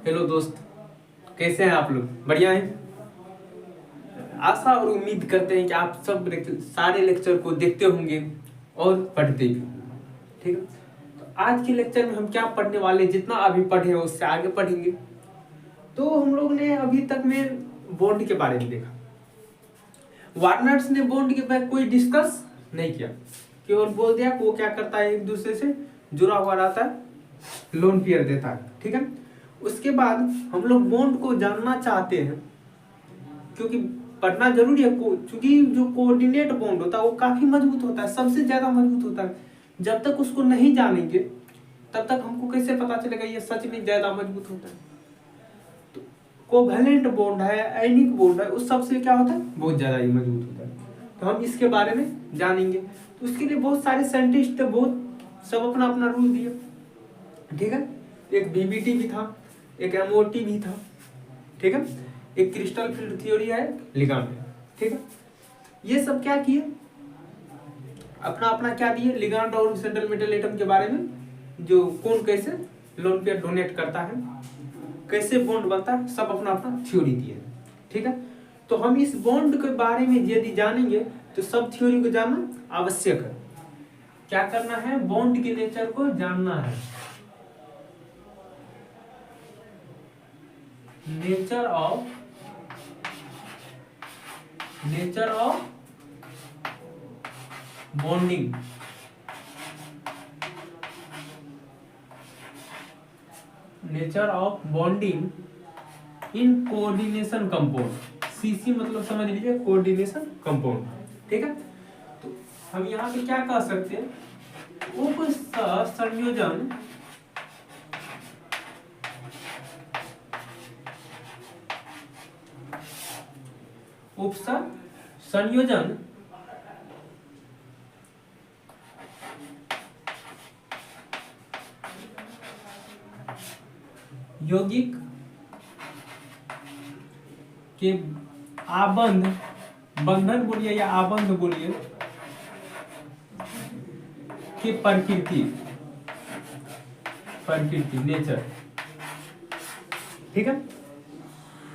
Hello दोस्त, कैसे हैं आप लोग? बढ़िया हैं। आशा और उम्मीद करते हैं कि आप सब सारे लेक्चर को देखते होंगे और पढ़ते भी। ठीक है, तो आज के लेक्चर में हम क्या पढ़ने वाले, जितना अभी पढ़े हैं उससे आगे पढ़ेंगे। तो हम लोग ने अभी तक में बॉन्ड के बारे में देखा। वार्नर्स ने बॉन्ड के बारे में कोई डिस्कस नहीं किया, केवल बोल दिया कि वो क्या करता है, एक दूसरे से जुड़ा हुआ रहता है, लोन पेयर देता है। ठीक है, उसके बाद हम लोग बॉन्ड को जानना चाहते हैं, क्योंकि पढ़ना जरूरी है। क्योंकि जो कोऑर्डिनेट बॉन्ड होता है वो काफी मजबूत होता है, सबसे ज्यादा मजबूत होता है। जब तक उसको नहीं जानेंगे तब तक हमको कैसे पता चलेगा ये सच में ज्यादा मजबूत होता है। तो कोवैलेंट बॉन्ड है, आयनिक बॉन्ड है, उस सबसे क्या होता है, बहुत ज्यादा ही मजबूत होता है। तो हम इसके बारे में जानेंगे। तो उसके लिए बहुत सारे साइंटिस्ट, बहुत सब अपना अपना रूल दिए। ठीक है, एक बीबीटी भी था, एक एमओटी भी था। ठीक है, एक क्रिस्टल फील्ड थ्योरी है, लिगांड है। ठीक है, ये सब क्या किए, अपना अपना क्या दिए, लिगांड और सेंट्रल मेटल एटम के बारे में, जो कौन कैसे लोन पेयर डोनेट करता है, कैसे बॉन्ड बनता है, सब अपना अपना थ्योरी दिए। ठीक है, तो हम इस बॉन्ड के बारे में यदि जानेंगे तो सब थ्योरी को जानना आवश्यक है। क्या करना है, बॉन्ड के नेचर को जानना है। Nature of bonding. Nature of bonding in coordination compound. CC मतलब समझ लीजिए कोऑर्डिनेशन कंपाउंड। ठीक है, तो हम यहाँ पे क्या कह सकते हैं, उपसंयोजन संयोजन यौगिक के आबंध, बंधन बोलिए या आबंध बोलिए, के प्रकृति नेचर। ठीक है,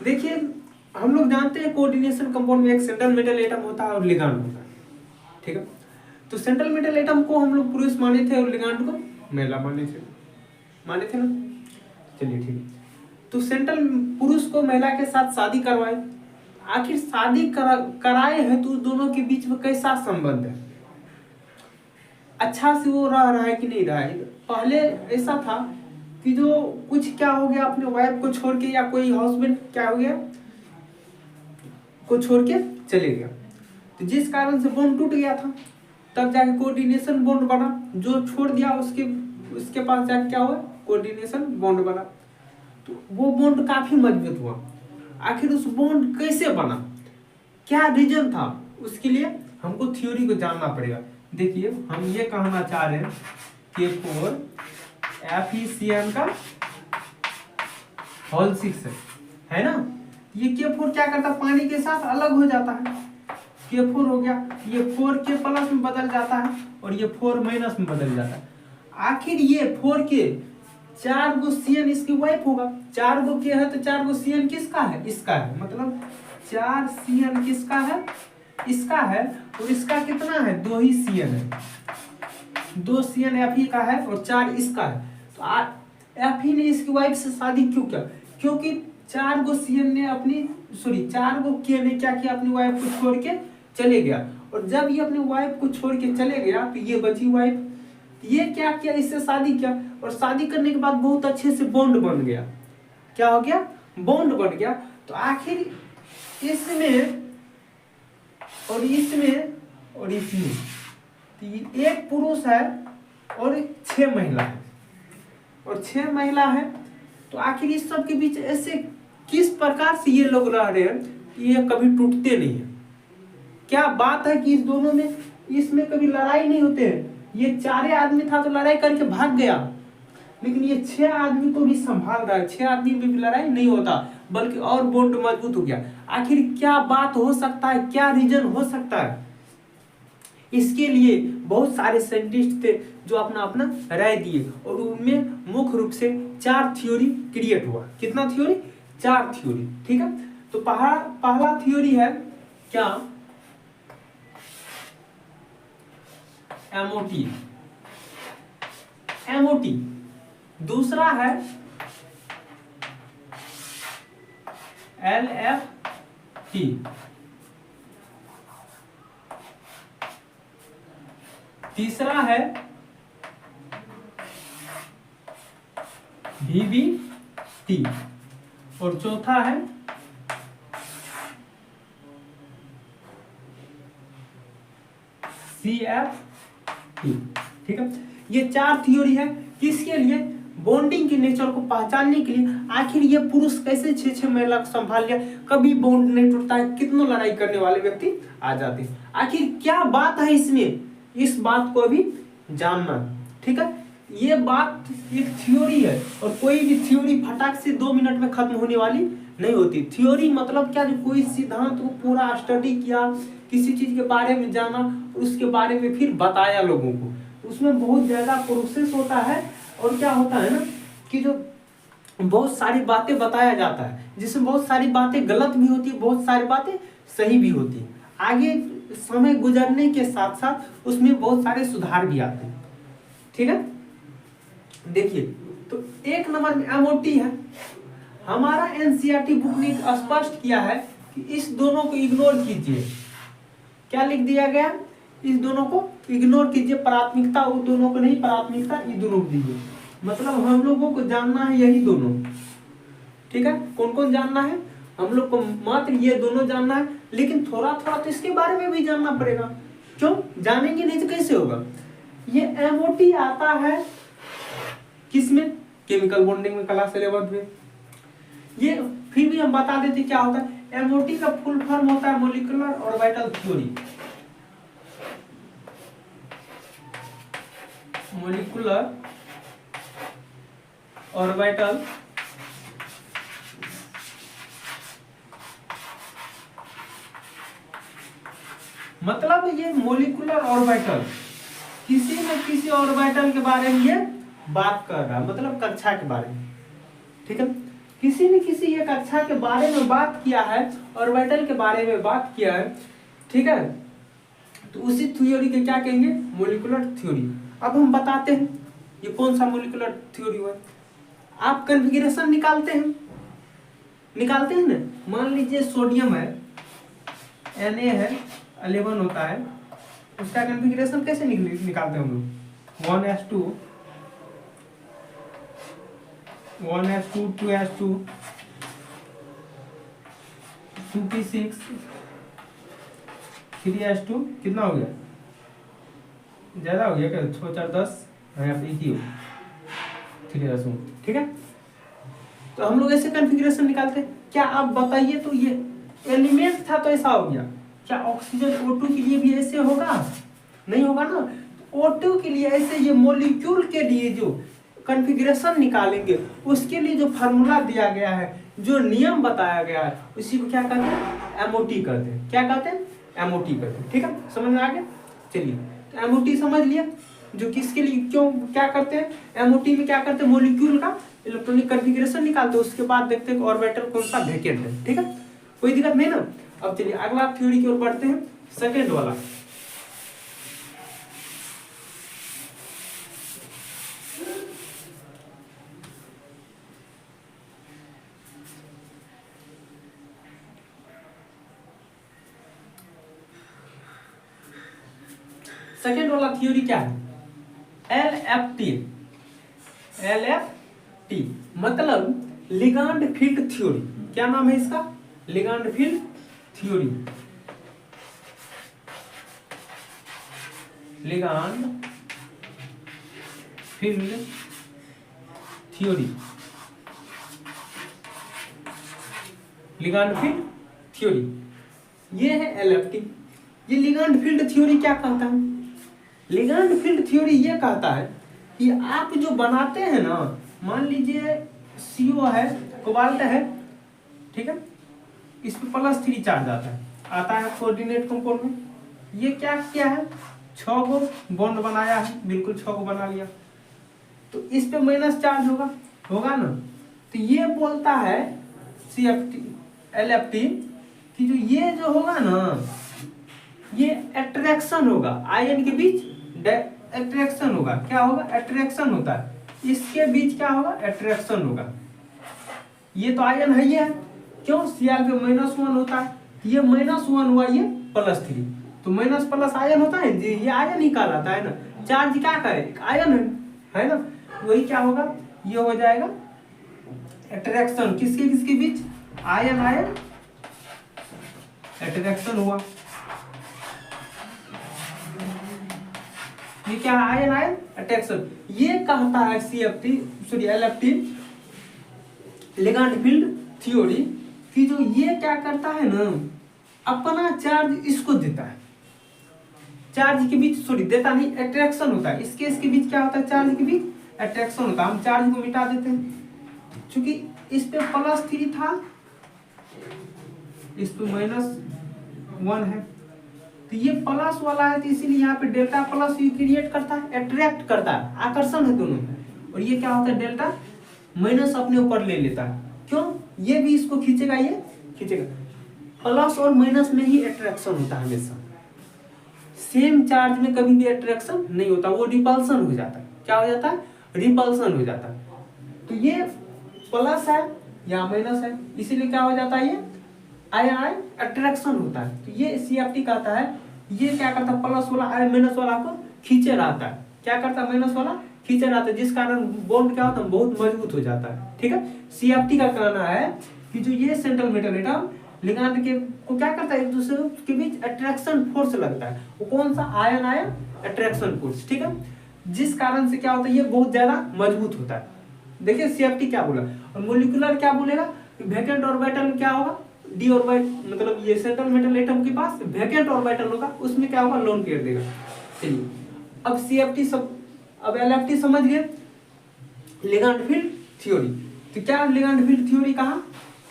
देखिए हम लोग जानते हैं कोऑर्डिनेशन कंपाउंड में एक सेंट्रल मेटल एटम होता है और लिगांड होता है। ठीक है, तो सेंट्रल मेटल एटम को हम लोग पुरुष माने थे और लिगांड को महिला माने थे ना। चलिए ठीक है, तो सेंट्रल पुरुष को महिला के साथ शादी करवाए। आखिर शादी कराए हैं तो दोनों के बीच में कैसा संबंध है, अच्छा से वो रह रहा है कि नहीं रहा है। पहले ऐसा था कि जो कुछ क्या हो गया, अपने वाइफ को छोड़ के, या कोई हस्बैंड क्या हो गया को छोड़ के चले गया, तो जिस कारण से बॉन्ड टूट गया था, तब जाके कोऑर्डिनेशन बॉन्ड बना। जो छोड़ दिया उसके पास जाके क्या हुआ, कोऑर्डिनेशन बॉन्ड बना। तो वो बॉन्ड काफी मजबूत हुआ। आखिर उस बॉन्ड कैसे बना, क्या रीजन था, उसके लिए हमको थ्योरी को जानना पड़ेगा। देखिए हम ये कहना चाह रहे हैं कि FeCN का होल 6 है ना। ये K4 क्या करता है, पानी के साथ अलग हो जाता है, K4 हो गया, ये 4K प्लस में बदल जाता है और ये 4 माइनस में बदल जाता है। आखिर ये 4K 4 गो CN इसकी वाइफ होगा, 4 गो K है तो 4 गो CN किसका है, इसका है। मतलब 4 CN किसका है, इसका है। और इसका कितना है, 2 ही CN है, 2 CN Fe का है और 4 इसका है। तो Fe ने इसकी वाइफ से शादी क्यों किया, क्योंकि 4 गो CN ने 4 गो K ने क्या किया, अपनी वाइफ को छोड़ के चले गया। और जब ये अपनी वाइफ को छोड़ के चले गया तो ये बची वाइफ, ये क्या किया, इससे शादी किया। और शादी करने के बाद बहुत अच्छे से बॉन्ड बन गया। क्या हो गया, बॉन्ड बन गया। तो आखिर इसमें और इसमें तो एक पुरुष है और 6 महिला है, और 6 महिला है। तो आखिर इस सब के बीच ऐसे किस प्रकार से ये लोग रह रहे हैं कि ये कभी टूटते नहीं है। क्या बात है कि इस दोनों में, इसमें कभी लड़ाई नहीं होते हैं। ये 4 आदमी था तो लड़ाई करके भाग गया, लेकिन ये 6 आदमी को भी संभाल रहा है, 6 आदमी में भी लड़ाई नहीं होता, बल्कि और बॉन्ड मजबूत हो गया। आखिर क्या बात हो सकता है, क्या रीजन हो सकता है, इसके लिए बहुत सारे साइंटिस्ट थे जो अपना अपना राय दिए, और उनमें मुख्य रूप से 4 थ्योरी क्रिएट हुआ। कितना थ्योरी? 4 थ्योरी। ठीक है, तो पहला थ्योरी है क्या? एमओटी। एमओटी। दूसरा है एलएफटी। तीसरा है वीवीटी, और चौथा है सीएफटी। ठीक है, ये 4 थ्योरी है। किसके लिए? बॉन्डिंग के नेचर को पहचानने के लिए। आखिर ये पुरुष कैसे 6 महिला को संभाल लिया, कभी बॉन्ड नहीं टूटता है, कितनों लड़ाई करने वाले व्यक्ति आ जाते हैं। आखिर क्या बात है इसमें, इस बात को अभी जानना। ठीक है, ये बात एक थ्योरी है, और कोई भी थ्योरी फटाक से 2 मिनट में खत्म होने वाली नहीं होती। थ्योरी मतलब क्या? जो कोई सिद्धांत को पूरा स्टडी किया, किसी चीज के बारे में जाना, उसके बारे में फिर बताया लोगों को, उसमें बहुत ज्यादा प्रोसेस होता है। और क्या होता है ना कि जो बहुत सारी बातें बताया जाता है, जिसमें बहुत सारी बातें गलत भी होती है, बहुत सारी बातें सही भी होती है। आगे समय गुजरने के साथ साथ उसमें बहुत सारे सुधार भी आते हैं। ठीक है, देखिए, तो 1 नंबर में एमओटी है। हमारा एनसीईआरटी बुक ने स्पष्ट किया है कि इस दोनों को इग्नोर कीजिए। क्या लिख दिया गया? इस दोनों को इग्नोर कीजिए, प्राथमिकता उन दोनों को नहीं, प्राथमिकता इन दोनों को दीजिए। मतलब हम लोगों को जानना है यही दोनों। ठीक है, कौन कौन जानना है? हम लोग को मात्र ये दोनों जानना है, लेकिन थोड़ा थोड़ा तो इसके बारे में भी जानना पड़ेगा। क्यों? जानेंगे नहीं तो कैसे होगा? ये एमओटी आता है किसमें? केमिकल बॉन्डिंग में, क्लास 11 में। ये फिर भी हम बता देते क्या होता है। एमओटी का फुल फॉर्म होता है molecular orbital theory. Molecular orbital मतलब ये मॉलिक्यूलर ऑर्बिटल किसी न किसी ऑर्बिटल के बारे में ये बात कर रहा है, मतलब कक्षा के बारे में। ठीक है, किसी न किसी ये कक्षा के बारे में बात किया है, ऑर्बिटल के बारे में बात किया है। ठीक है, तो उसी थ्योरी के क्या कहेंगे? Molecular theory. अब हम बताते हैं ये कौन सा मॉलिक्यूलर थ्योरी हुआ। आप कन्फिगरेशन निकालते हैं ना। मान लीजिए सोडियम है, Na है, 11 होता है, उसका कन्फिगरेशन कैसे निकालते हैं हम लोग? 1s2 2s2 2p6 3s2, कितना हो गया? ज्यादा हो गया क्या? 6 4 10 है, आप एक ही हो 3s। ठीक है, तो हम लोग ऐसे कन्फिगरेशन निकालते हैं। क्या आप बताइए, तो ये एलिमेंट था तो ऐसा हो गया, क्या ऑक्सीजन O2 के लिए भी ऐसे होगा? नहीं होगा ना। O2 के लिए ऐसे ये मॉलिक्यूल के लिए जो कन्फिगरेशन निकालेंगे, उसके लिए जो फार्मूला दिया गया है, जो नियम बताया गया है, उसी को क्या कहते हैं? एमओटी कहते हैं। क्या कहते हैं? एमओटी कहते हैं। ठीक है, समझ में आ गया? चलिए, तो एमओटी समझ लिया, जो किसके लिए क्यों क्या करते हैं। एमओटी में क्या करते हैं? मॉलिक्यूल का इलेक्ट्रॉनिक कन्फिगरेशन निकालते हैं, उसके बाद देखते हैं ऑर्बिटल कौन सा वैकेंट है। ठीक है, कोई दिक्कत नहीं ना। अब चलिए अगला थ्योरी की ओर बढ़ते हैं, सेकेंड वाला। सेकेंड वाला थ्योरी क्या है? एलएफटी। एलएफटी मतलब लिगांड फील्ड थ्योरी। क्या नाम है इसका? Ligand field theory. Ligand field theory. Ligand field theory, ये है एलएफटी। ये लिगांड फील्ड थ्योरी क्या कहता है? लिगांड फील्ड थ्योरी ये कहता है कि आप जो बनाते हैं ना, मान लीजिए CO है, कोबाल्ट है, ठीक है, इस पे +3 चार्ज आता है, कोऑर्डिनेट कंपाउंड में। ये क्या है? 6 गो बॉन्ड बनाया है, बिल्कुल 6 गो बना लिया, तो इस पे माइनस चार्ज होगा ना। तो ये बोलता है CFT LFT कि जो ये जो होगा ना, ये अट्रैक्शन होगा, आयन के बीच अट्रैक्शन होगा। क्या होगा? अट्रैक्शन होता है, इसके बीच क्या होगा? अट्रैक्शन होगा। ये तो आयन है, ये क्यों? Cl पे -1 होता है, ये -1 हुआ, ये +3, तो माइनस प्लस आयन होता है जी, ये आयन ही कहलाता है ना। चार्ज क्या करे? आयन है ना, वही क्या होगा? ये हो जाएगा अट्रैक्शन, किसके किसके बीच? आयन आयन अट्रैक्शन हुआ। ये क्या है? Ion ion attraction. ये कहता है LFT लिगैंड फील्ड थ्योरी कि जो ये क्या करता है ना, अपना चार्ज इसको देता है, चार्ज के बीच देता नहीं, अट्रैक्शन होता है, इसके बीच क्या होता है? चार्ज के बीच अट्रैक्शन होता है। हम चार्ज को मिटा देते हैं, क्योंकि इस पे +3 था, इस पे -1 है, तो ये प्लस वाला है, तो इसीलिए यहाँ पे डेल्टा प्लस ये क्रिएट करता है, अट्रैक्ट करता है, आकर्षण है दोनों। और ये क्या होता है? डेल्टा माइनस अपने ऊपर ले लेता है। क्यों? ये भी इसको खींचेगा, ये खींचेगा। प्लस और माइनस में ही अट्रैक्शन होता है हमेशा, सेम चार्ज में कभी भी अट्रैक्शन नहीं होता, वो रिपल्सन हो जाता है। क्या हो जाता है? रिपल्सन हो जाता है। तो ये प्लस है या माइनस है, इसीलिए क्या हो जाता है? ये आयन आयन अट्रैक्शन होता है। तो ये CFT कहता है, ये क्या करता है? प्लस वाला आयन माइनस वाला को खींचे रहता है। क्या करता है? माइनस वाला खींचे रहता है, जिस कारण बॉन्ड क्या होता है? बहुत मजबूत हो जाता है। ठीक है, CFT का कहना है कि जो ये सेंट्रल मेटल एटम लिगैंड के को क्या करता है? एक दूसरे के बीच अट्रैक्शन फोर्स लगता है, वो कौन सा? Ion ion attraction force. ठीक है, जिस कारण से क्या होता है? ये बहुत ज्यादा मजबूत होता है। देखिए CFT क्या बोला, और मोलिकुलर क्या बोलेगा? वैकेंट ऑर्बिटल में क्या होगा? डी ऑर्बिट, मतलब ये सेंट्रल मेटल एटम के पास वैकेंट ऑर्बिटल होगा, उसमें क्या होगा? लोन पेयर देगा। चलिए, अब CFT सब, अब LFT समझ गए लिगैंड फील्ड थ्योरी। तो क्या लिगैंड फील्ड थ्योरी कहा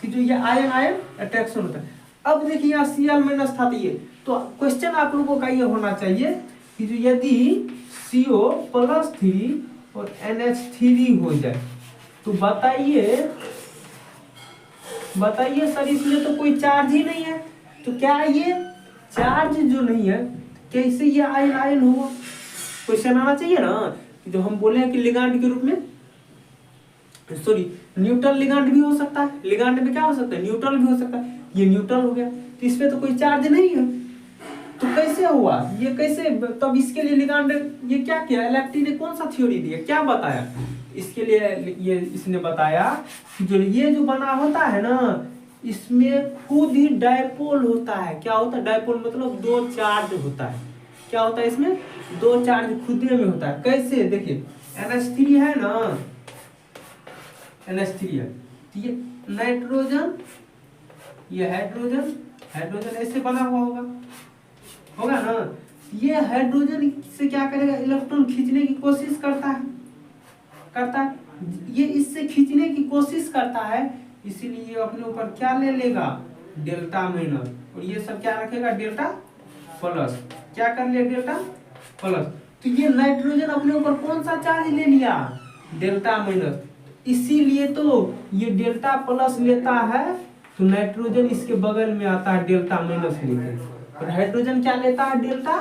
कि जो ये आयन आयन अट्रैक्शन होता है। अब देखिए यहाँ Cl- था, तो क्वेश्चन आप लोगों का ये होना चाहिए कि जो यदि CO+3 और NH3 हो जाए, तो बताइए सर, इसमें तो कोई चार्ज ही नहीं है, तो क्या ये चार्ज जो नहीं है, कैसे ये आयन आयन होगा? क्वेश्चन आना चाहिए ना, जो हम बोले हैं कि लिगैंड के रूप में, सॉरी न्यूट्रल लिगैंड भी हो सकता है, लिगैंड में क्या हो सकता है? न्यूट्रल भी हो सकता है। ये न्यूट्रल हो गया, तो इस पे तो कोई चार्ज नहीं है, तो कैसे हुआ ये? कैसे? तब इसके लिए लिगैंड ये क्या किया? LFT ने कौन सा थ्योरी दिया, क्या बताया इसके लिए? ये इसने बताया कि जो ये जो बना होता है ना, इसमें खुद ही डायपोल होता है। क्या होता है? डायपोल मतलब 2 चार्ज होता है। क्या होता है? इसमें 2 चार्ज खुद में होता है। कैसे? देखिए NH3 है ना, NH3 है, तो ये नाइट्रोजन, ये हाइड्रोजन ऐसे बना हुआ होगा ना। ये हाइड्रोजन से क्या करेगा? इलेक्ट्रॉन खींचने की कोशिश करता है, ये इससे खींचने की कोशिश करता है, इसीलिए ये अपने ऊपर क्या ले लेगा? डेल्टा माइनस, और ये सब क्या रखेगा? Delta plus. क्या कर लिया? Delta plus. तो ये नाइट्रोजन अपने ऊपर कौन सा चार्ज ले लिया? Delta minus. इसीलिए तो ये डेल्टा प्लस लेता है, तो नाइट्रोजन इसके बगल में आता है डेल्टा माइनस लेके, और हाइड्रोजन क्या लेता है? Delta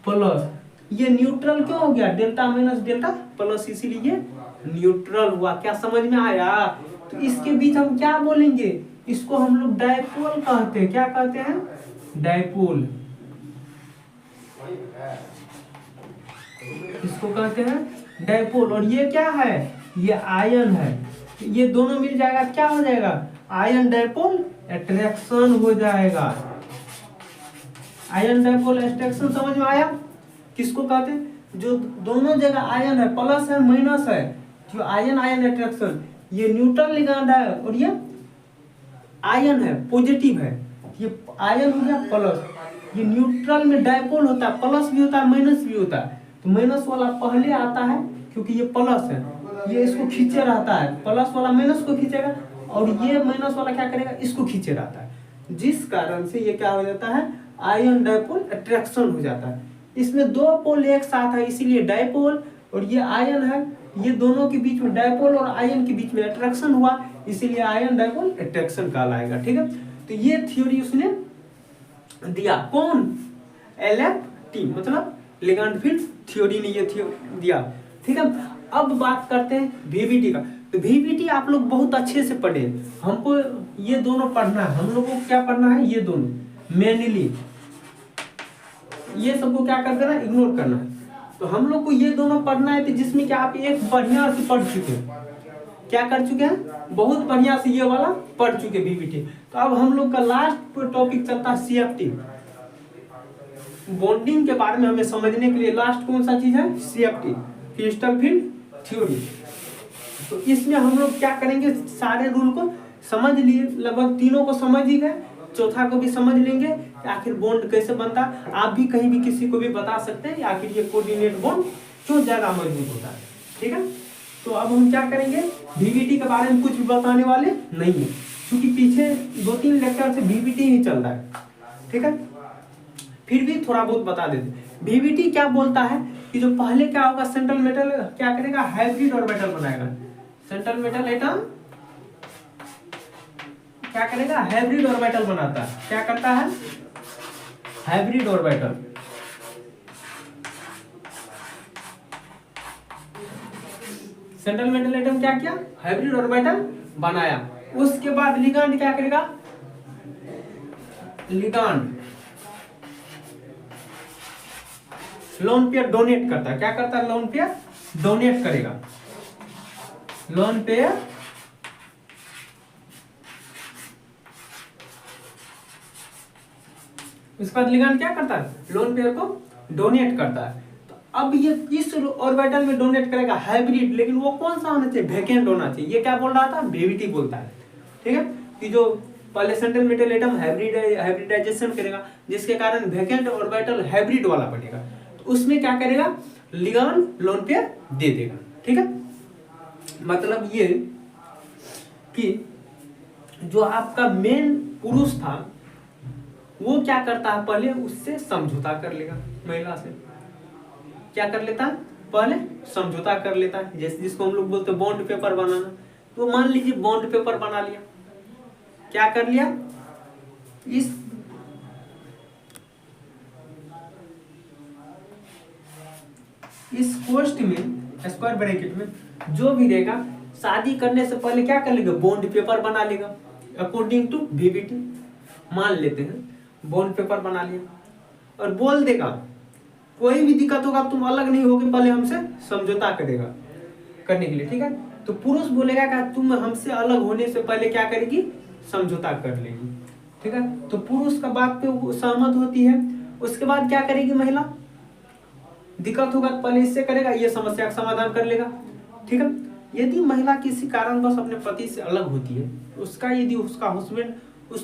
plus. ये न्यूट्रल क्यों हो गया? डेल्टा माइनस डेल्टा प्लस, इसीलिए न्यूट्रल हुआ। क्या समझ में आया? तो इसके बीच हम क्या बोलेंगे? इसको हम लोग डायपोल कहते हैं। क्या कहते हैं? डायपोल। इसको कहते हैं डायपोल। और ये क्या है? ये आयन है, ये दोनों मिल जाएगा, क्या हो जाएगा? आयन डायपोल अट्रैक्शन हो जाएगा। आयन डायपोल अट्रैक्शन समझ में आया? किसको कहते हैं? जो दोनों जगह आयन है, प्लस है माइनस है, जो आयन आयन अट्रैक्शन, ये न्यूट्रल लिगैंड है और ये आयन है, पॉजिटिव है, ये आयन हो गया प्लस। ये न्यूट्रल में डायपोल होता है, प्लस भी होता है माइनस भी होता है, तो माइनस वाला पहले आता है क्योंकि ये प्लस है, ये इसको खींचे रहता है, प्लस वाला माइनस को खींचेगा और ये माइनस वाला क्या करेगा? इसको खींचे रहता है, जिस कारण से ये क्या हो जाता है? आयन डायपोल अट्रैक्शन हो जाता है। इसमें दो पोल एक साथ है इसीलिए डायपोल, और ये आयन है, ये दोनों के बीच में डायपोल और आयन के बीच में अट्रैक्शन हुआ इसीलिए आयन डायपोल अट्रैक्शन कहलाएगा। ठीक है, तो ये थ्योरी उसने दिया, कौन? LFT मतलब लिगैंड फील्ड थ्योरी ने ये दिया। ठीक है, अब बात करते हैं VBT का। तो VBT आप लोग बहुत अच्छे से पढ़े, हमको ये दोनों पढ़ना है, हम लोग को क्या पढ़ना है, ये दोनों मेनली, ये सबको क्या कर देना, इग्नोर करना है। तो हम लोग को ये दोनों पढ़ना है, तो जिसमें कि आप एक बढ़िया से पढ़ चुके हैं, क्या कर चुके हैं, बहुत बढ़िया से ये वाला पढ़ चुके VBT। तो अब हम लोग का लास्ट टॉपिक चलता है CFT, बॉन्डिंग के बारे में हमें समझने के लिए लास्ट कौन सा चीज है, CFT क्रिस्टल फील्ड थ्योरी। तो इसमें हम लोग क्या करेंगे, सारे रूल को समझ लिए, लगभग तीनों को समझ ही गए, चौथा को भी समझ लेंगे, आखिर बॉन्ड कैसे बनता है। आप भी कहीं भी किसी को भी बता सकते हैं आखिर ये कोऑर्डिनेट बॉन्ड क्यों ज्यादा मजबूत होता है। ठीक है, तो अब हम क्या करेंगे, VBT के बारे में कुछ भी बताने वाले नहीं है, क्योंकि पीछे 2-3 लेक्चर से VBT ही चल रहा है। ठीक है, फिर भी थोड़ा बहुत बता देते। VBT क्या बोलता है कि जो पहले क्या होगा, सेंट्रल मेटल क्या करेगा, हाइब्रिड ऑर्बिटल बनाएगा। सेंट्रल मेटल एटम क्या करेगा, हाइब्रिड ऑर्बिटल बनाता है। क्या करता है, hybrid orbital. Central metal atom क्या किया, हाइब्रिड ऑर्बिटल बनाया। उसके बाद लिगैंड क्या करेगा, लिगैंड लोन पेयर डोनेट करता है। क्या करता है, लोन पेयर डोनेट करेगा, लोन पेयर उसके बाद लिगैंड क्या करता है, लोन पेयर को डोनेट करता है। तो अब ये किस ऑर्बिटल में डोनेट करेगा, हाइब्रिड, लेकिन वो कौन सा होना चाहिए, वैकेंट होना चाहिए। ये क्या बोल रहा था, VBT बोलता है। ठीक है, कि जो पहले सेंट्रल मेटल एटम हाइब्रिडाइजेशन करेगा, जिसके कारण वैकेंट ऑर्बिटल हाइब्रिड वाला बनेगा, तो उसमें क्या करेगा, लिगैंड लोन पेयर दे देगा। ठीक है, मतलब ये कि जो आपका मेन पुरुष था वो क्या करता है, पहले उससे समझौता कर लेगा, महिला से क्या कर लेता है, पहले समझौता कर लेता है, जैसे जिसको हम लोग बोलते हैं बॉन्ड पेपर बनाना। तो मान लीजिए बॉन्ड पेपर बना लिया, क्या कर लिया, इस कोष्ठ में स्क्वायर ब्रैकेट में जो भी रहेगा, शादी करने से पहले क्या कर लेगा, बॉन्ड पेपर बना लेगा अकॉर्डिंग टू VBT। मान लेते हैं बॉन्ड पेपर बना लिया और बोल देगा कोई भी दिक्कत होगा तुम अलग नहीं होगे, पहले हमसे समझौता करेगा करने के लिए। ठीक है, तो पुरुष बोलेगा कि तुम हमसे अलग होने से पहले क्या करेगी, समझौता कर लेगी। ठीक है, तो पुरुष का बात पे सहमत होती है। उसके बाद क्या करेगी महिला, दिक्कत होगा तो पहले इससे करेगा, ये समस्या का समाधान कर लेगा। ठीक है, यदि महिला किसी कारणवश अपने पति से अलग होती है, उसका यदि उसका हस्बैंड उस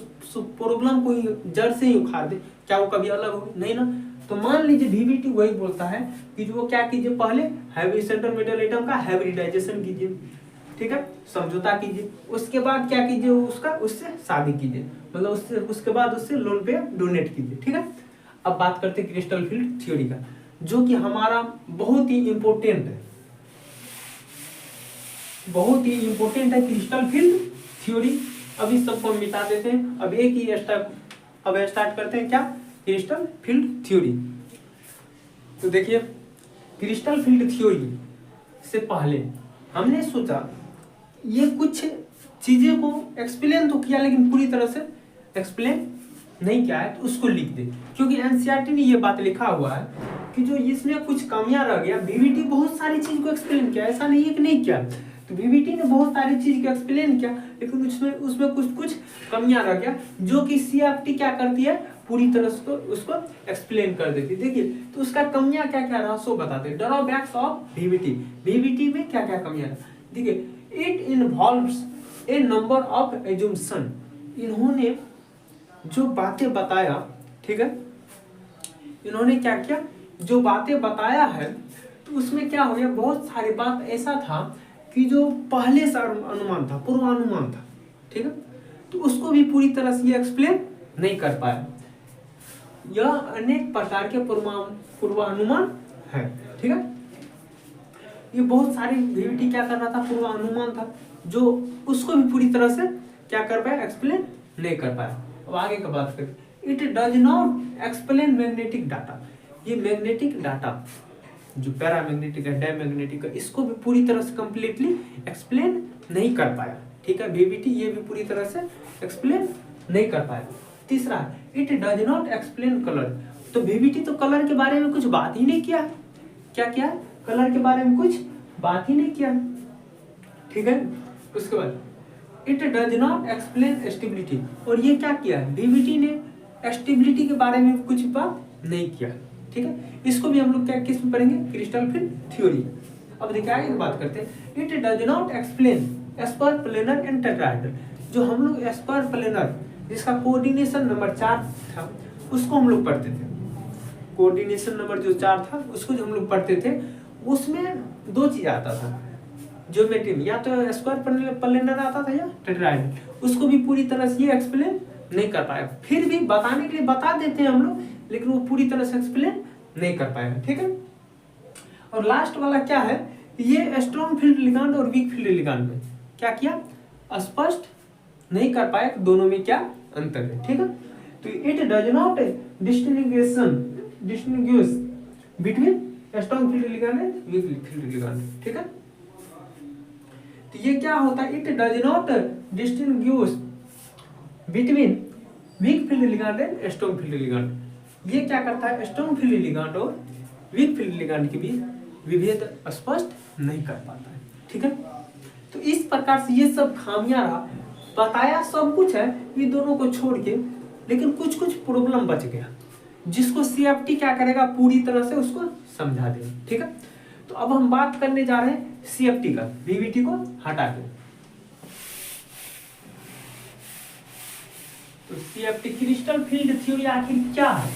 प्रॉब्लम को ही जड़ से ही उखाड़ दे, क्या वो कभी अलग होगी, नहीं ना। तो मान लीजिए VBT वही बोलता है कि जो क्या कीजिए, पहले सेंट्रल मेटल एटम का हाइब्रिडाइजेशन कीजिए। ठीक है, समझौता कीजिए, उसके बाद क्या कीजिए, उसका उससे शादी कीजिए, मतलब उसके बाद उससे लोन पे डोनेट कीजिए। ठीक है, अब बात करते हैं क्रिस्टल फील्ड थ्योरी का, जो कि हमारा बहुत ही इंपॉर्टेंट है, बहुत ही इंपॉर्टेंट है क्रिस्टल फील्ड थ्योरी। अब इस सबको मिटा देते हैं, अब एक ही स्टार्ट करते हैं, क्या, क्रिस्टल फील्ड थ्योरी। तो देखिए क्रिस्टल फील्ड थ्योरी से पहले हमने सोचा ये कुछ चीजें को एक्सप्लेन तो किया, लेकिन पूरी तरह से एक्सप्लेन नहीं किया है, तो उसको लिख दे, क्योंकि NCERT ने ये बात लिखा हुआ है कि जो इसमें कुछ कमियां रह गया। VBT बहुत सारी चीज को एक्सप्लेन किया, ऐसा नहीं है कि नहीं किया, तो VBT ने बहुत सारी चीज को एक्सप्लेन किया, लेकिन उसमें कुछ कमियां रह गया, जो कि CFT क्या करती है, पूरी तरह से उसको एक्सप्लेन कर देती है। देखिए तो उसका कमियां क्या क्या रहा सो बताते हैं। ड्रॉबैक्स ऑफ VBT में क्या क्या कमियां रहा, देखिए, it involves a number of assumption. इन्होंने जो बातें बताया, ठीक है, इन्होंने क्या किया, जो बातें बताया है, तो उसमें क्या हो गया, बहुत सारी बात ऐसा था कि जो पहले से अनुमान था, पूर्वानुमान था। ठीक है, तो उसको भी पूरी तरह से ये एक्सप्लेन नहीं कर पाया। यह अनेक प्रकार के पूर्वानुमान है। ठीक है, ये बहुत सारे VVT क्या कर रहा था, पूर्वानुमान था, जो उसको भी पूरी तरह से क्या कर पाया, एक्सप्लेन नहीं कर पाया। अब आगे का बात करें, it does not explain magnetic data. ये मैग्नेटिक डाटा जो पैरामैग्नेटिक है, डायमैग्नेटिक है, इसको भी पूरी तरह से कंप्लीटली एक्सप्लेन नहीं कर पाया। ठीक है, VVT ये भी पूरी तरह से एक्सप्लेन नहीं कर पाया। तीसरा, it does not explain colour. तो VVT तो कलर के बारे में कुछ बात ही नहीं किया। क्या किया, कलर के बारे में कुछ बात ही नहीं किया। ठीक है, उसके बाद it does not explain stability. और ये क्या किया, VVT ने स्टेबिलिटी के बारे में कुछ बात नहीं किया। ठीक है, इसको भी हम लोग क्या किस में पढ़ेंगे, क्रिस्टल फील्ड थ्योरी। अब देखिए आगे बात करते हैं, it does not explain Esper planar and tetrahedral. जो हम लोग एस्पर प्लेनर जिसका कोऑर्डिनेशन नंबर 4 था उसको हम लोग पढ़ते थे। कोऑर्डिनेशन नंबर जो 4 था उसको जो हम लोग पढ़ते थे, उसमें दो चीज आता था ज्योमेट्री में, या तो स्क्वायर प्लेनर आता था या टेट्राहेड्रल। उसको भी पूरी तरह से ये एक्सप्लेन नहीं कर पाया। फिर भी बताने के लिए बता देते हैं हम लोग, लेकिन वो पूरी तरह से एक्सप्लेन नहीं कर पाएगा। ठीक है, और लास्ट वाला क्या है, ये स्ट्रॉन्ग फील्ड लिगांड और वीक फील्ड लिगांड में क्या किया, स्पष्ट नहीं कर पाए दोनों में क्या अंतर है। ठीक है, तो it does not distinguish between strong field ligand and weak field ligand. ठीक है, तो ये क्या होता है, it does not distinguish between weak field ligand and strong field ligand. ये क्या करता है, स्ट्रॉन्ग फील्ड लिगांड और वीक फील्ड लिगांड के बीच विभेद स्पष्ट नहीं कर पाता है। ठीक है, तो इस प्रकार से ये सब खामियां रहा, बताया सब कुछ है ये दोनों को छोड़ के, लेकिन कुछ कुछ प्रॉब्लम बच गया जिसको CFT क्या करेगा, पूरी तरह से उसको समझा देगा। ठीक है, तो अब हम बात करने जा रहे हैं CFT का, VVT को हटा के। तो CFT क्रिस्टल फील्ड थ्योरी आखिर क्या है,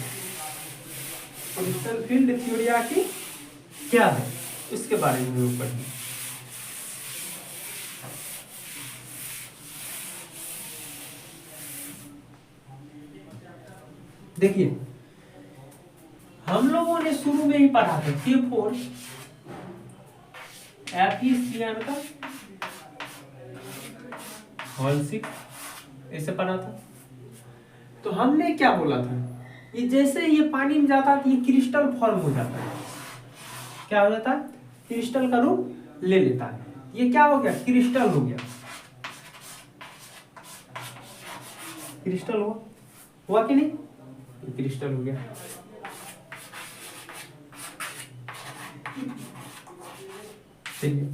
क्रिस्टल फील्ड थ्योरी आखिर क्या है, इसके बारे में हम लोग पढ़ेंगे। देखिए, हम लोगों ने शुरू में ही पढ़ा था K4 FeCN का होल 6 ऐसे पढ़ा था। तो हमने क्या बोला था, ये जैसे ये पानी में जाता है तो ये क्रिस्टल फॉर्म हो जाता है। क्या हो जाता है, क्रिस्टल का रूप ले लेता है। ये क्या हो गया, क्रिस्टल हो गया। क्रिस्टल हुआ कि नहीं, ये क्रिस्टल हो गया। ठीक है,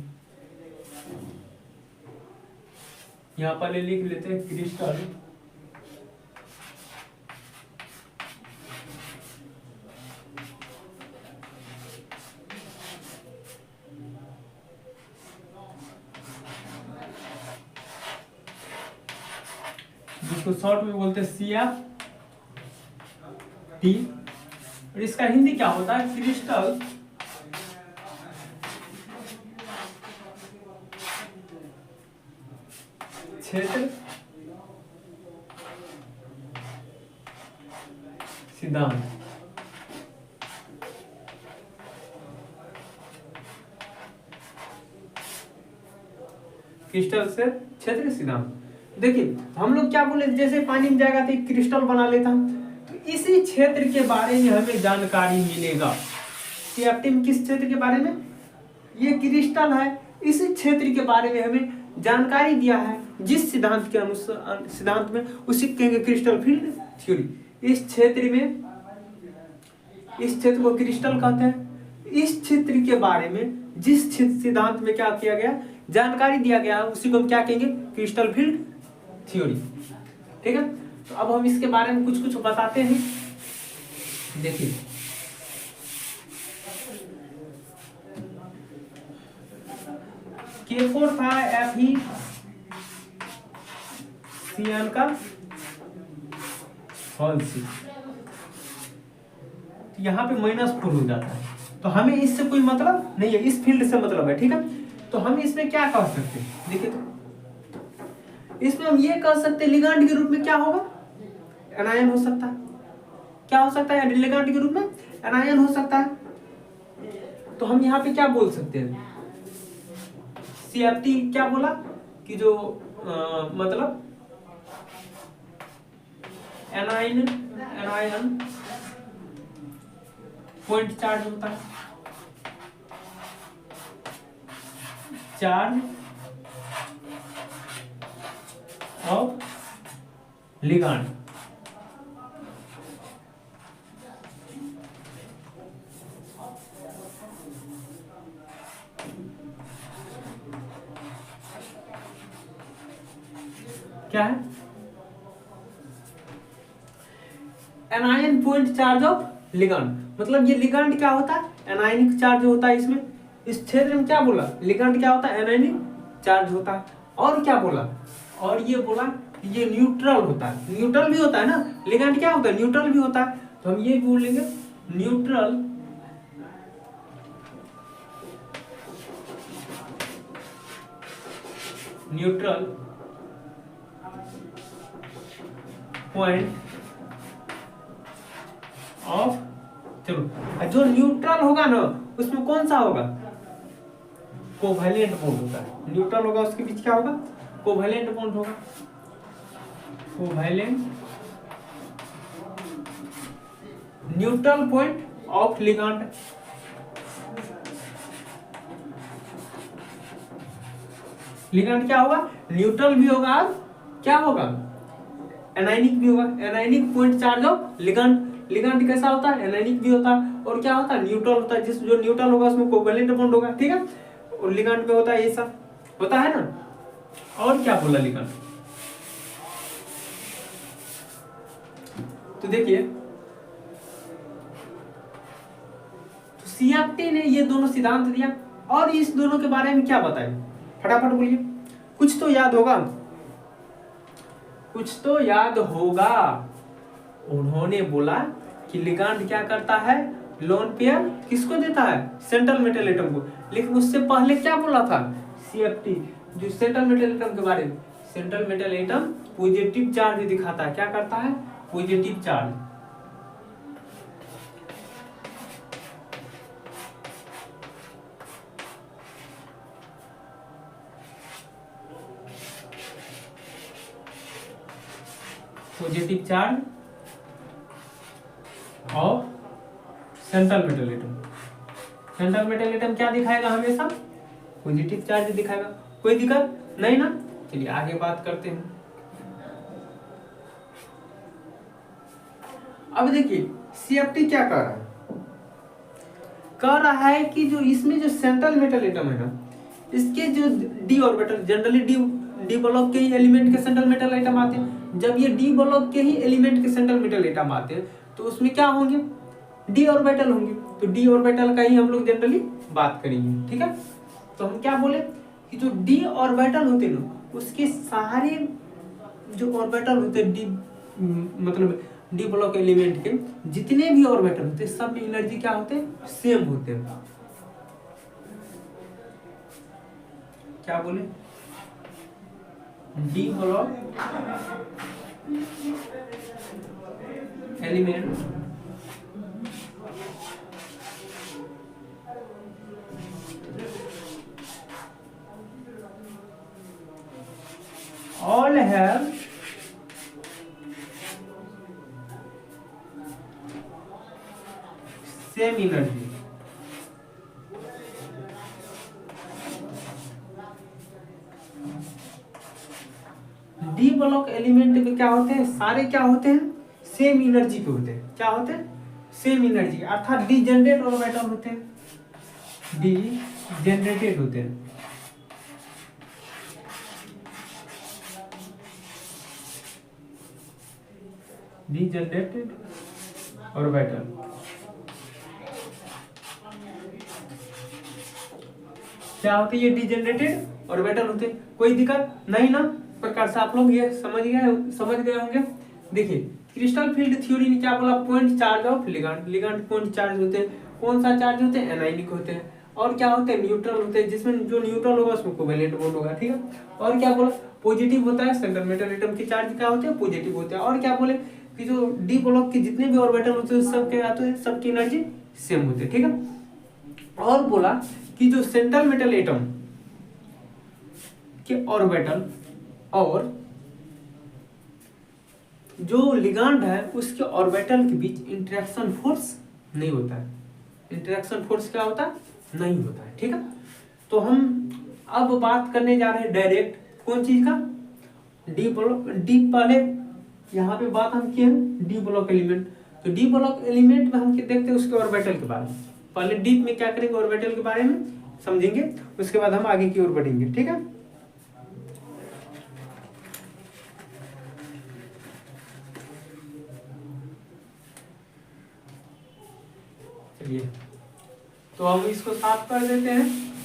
यहां पर लिख लेते हैं क्रिस्टल जिसको शॉर्ट में बोलते हैं CFT, और इसका हिंदी क्या होता है, क्रिस्टल क्षेत्र सिद्धांत। क्रिस्टल से क्षेत्र सिद्धांत। देखिए हम लोग क्या बोले, जैसे पानी में जाएगा तो एक क्रिस्टल बना लेता, तो इसी क्षेत्र के बारे में हमें जानकारी मिलेगा। CFT में किस क्षेत्र के बारे में, ये क्रिस्टल है, इसी क्षेत्र के बारे में हमें जानकारी दिया है। जिस सिद्धांत के अनुसार, सिद्धांत में उसी कहेंगे क्रिस्टल फील्ड थ्योरी। इस क्षेत्र में, इस क्षेत्र को क्रिस्टल कहते हैं। इस क्षेत्र के बारे में जिस सिद्धांत में क्या किया गया, जानकारी दिया गया, उसी को हम क्या कहेंगे, क्रिस्टल फील्ड थ्योरी। ठीक है, तो अब हम इसके बारे में कुछ कुछ बताते हैं। देखिए K4 था FeCN का होल 6, यहाँ पे -4 हो जाता है, तो हमें इससे कोई मतलब नहीं है, इस फील्ड से मतलब है। ठीक है, तो हम इसमें क्या कह सकते हैं, देखिए तो इसमें हम ये कह सकते हैं लिगांड के रूप में क्या होगा, एनायन हो सकता है। क्या हो सकता है, लिगैंड के रूप में एनायन हो सकता है। तो हम यहाँ पे क्या बोल सकते हैं, CFT क्या बोला कि जो मतलब एनायन पॉइंट चार्ज होता है, चार्ज ऑफ लिगैंड। क्या है, anion point charge of ligand, मतलब ये लिगैंड क्या होता है, एनायनिक चार्ज होता है इसमें। इस क्षेत्र में क्या बोला, लिगैंड क्या होता है, एनायनिक चार्ज होता है। और क्या बोला, और ये बोला कि ये न्यूट्रल होता है, न्यूट्रल भी होता है ना, लिगैंड क्या होता है, न्यूट्रल भी होता है। तो हम ये बोलेंगे न्यूट्रल पॉइंट ऑफ, चलो जो न्यूट्रल होगा ना उसमें कौन सा होगा, कोवैलेंट बॉन्ड होता है। न्यूट्रल होगा उसके बीच क्या होगा, कोवैलेंट बॉन्ड होगा, covalent neutral point of ligand. Ligand क्या होगा, न्यूट्रल भी होगा और क्या होगा, एनायनिक भी होगा। Anionic point charge of ligand, ligand कैसा होता है, एनायनिक भी होता है और क्या होता है, न्यूट्रल होता है। जिस जो न्यूट्रल होगा उसमें कोवैलेंट बॉन्ड होगा, ठीक है। और लिगैंड में होता है ये सब होता है ना। और क्या बोला लिगैंड, तो देखिए तो CFT ने ये दोनों सिद्धांत दिया और इस दोनों के बारे में क्या बताया, फटाफट बोलिए, कुछ तो याद होगा, कुछ तो याद होगा। उन्होंने बोला कि लिगैंड क्या करता है, लोन पेयर किसको देता है, सेंट्रल मेटल एटम को। लेकिन उससे पहले क्या बोला था CFT, जो सेंट्रल मेटल एटम के बारे में, central metal atom positive charge दिखाता है, क्या करता है, पॉजिटिव चार्ज। पॉजिटिव चार्ज और central metal atom, central metal atom क्या दिखाएगा, हमेशा पॉजिटिव चार्ज दिखाएगा। कोई दिक्कत नहीं ना, चलिए आगे बात करते हैं। अब देखिए CFT क्या कर रहा है, कह रहा है कि जो इसमें जो सेंट्रल मेटल एटम है ना, इसके जो D orbital, generally D block के ही एलिमेंट के सेंट्रल मेटल एटम आते हैं। जब ये डी ब्लॉक के ही एलिमेंट के सेंट्रल मेटल एटम आते हैं तो उसमें क्या होंगे, डी ऑर्बिटल होंगे। तो डी ऑर्बिटल का ही हम लोग जनरली बात करेंगे, ठीक है। तो हम क्या बोले कि जो डी ऑर्बिटल होते हैं ना, उसके सारे जो ऑर्बिटल होते हैं डी, मतलब डी ब्लॉक एलिमेंट के जितने भी ऑर्बिटल होते हैं सब में एनर्जी क्या होते हैं, सेम होते हैं। क्या बोले, D block element all have same energy। D block element में क्या होते हैं, सारे क्या होते हैं, सेम एनर्जी के होते हैं। क्या होते हैं, सेम एनर्जी, अर्थात डी जनरेट ऑर्बिटल होते हैं, डी जनरेटेड होते हैं। डी जनरेटेड ऑर्बिटल, क्या होते हैं, ये डी जनरेटेड ऑर्बिटल होते हैं। कोई दिक्कत नहीं ना, प्रकार से आप लोग ये समझ गए होंगे। देखिए क्रिस्टल फील्ड थ्योरी ने क्या बोला, point charge of ligand, ligand point charge होते हैं। कौन सा चार्ज होते हैं, एनायनिक होते हैं। और क्या होते हैं, न्यूट्रल होते हैं, जिसमें जो न्यूट्रल होगा उसमें कोवेलेंट बॉन्ड होगा, ठीक है। और क्या बोला, पॉजिटिव होता है, सेंट्रल मेटल एटम की चार्ज क्या होते हैं, पॉजिटिव होते हैं। और क्या बोले कि जो डी ब्लॉक के जितने भी ऑर्बिटल होते हैं सब क्या आते हैं, सबकी एनर्जी सेम होती है, ठीक है। और बोला कि जो सेंट्रल मेटल एटम के ऑर्बिटल और जो लिगांड है उसके ऑर्बिटल के बीच इंटरेक्शन फोर्स नहीं होता है। इंटरेक्शन फोर्स क्या होता है, नहीं होता है, ठीक है। तो हम अब बात करने जा रहे हैं डायरेक्ट कौन चीज का, डी ब्लॉक। डी पहले यहाँ पे बात हम किए हैं डी ब्लॉक एलिमेंट। तो डी ब्लॉक एलिमेंट में हम देखते हैं उसके ऑर्बिटल के बारे में। पहले डीप में क्या करेंगे, ऑर्बिटल के बारे में समझेंगे, उसके बाद हम आगे की ओर बढ़ेंगे, ठीक है। चलिए तो हम इसको साफ कर देते हैं।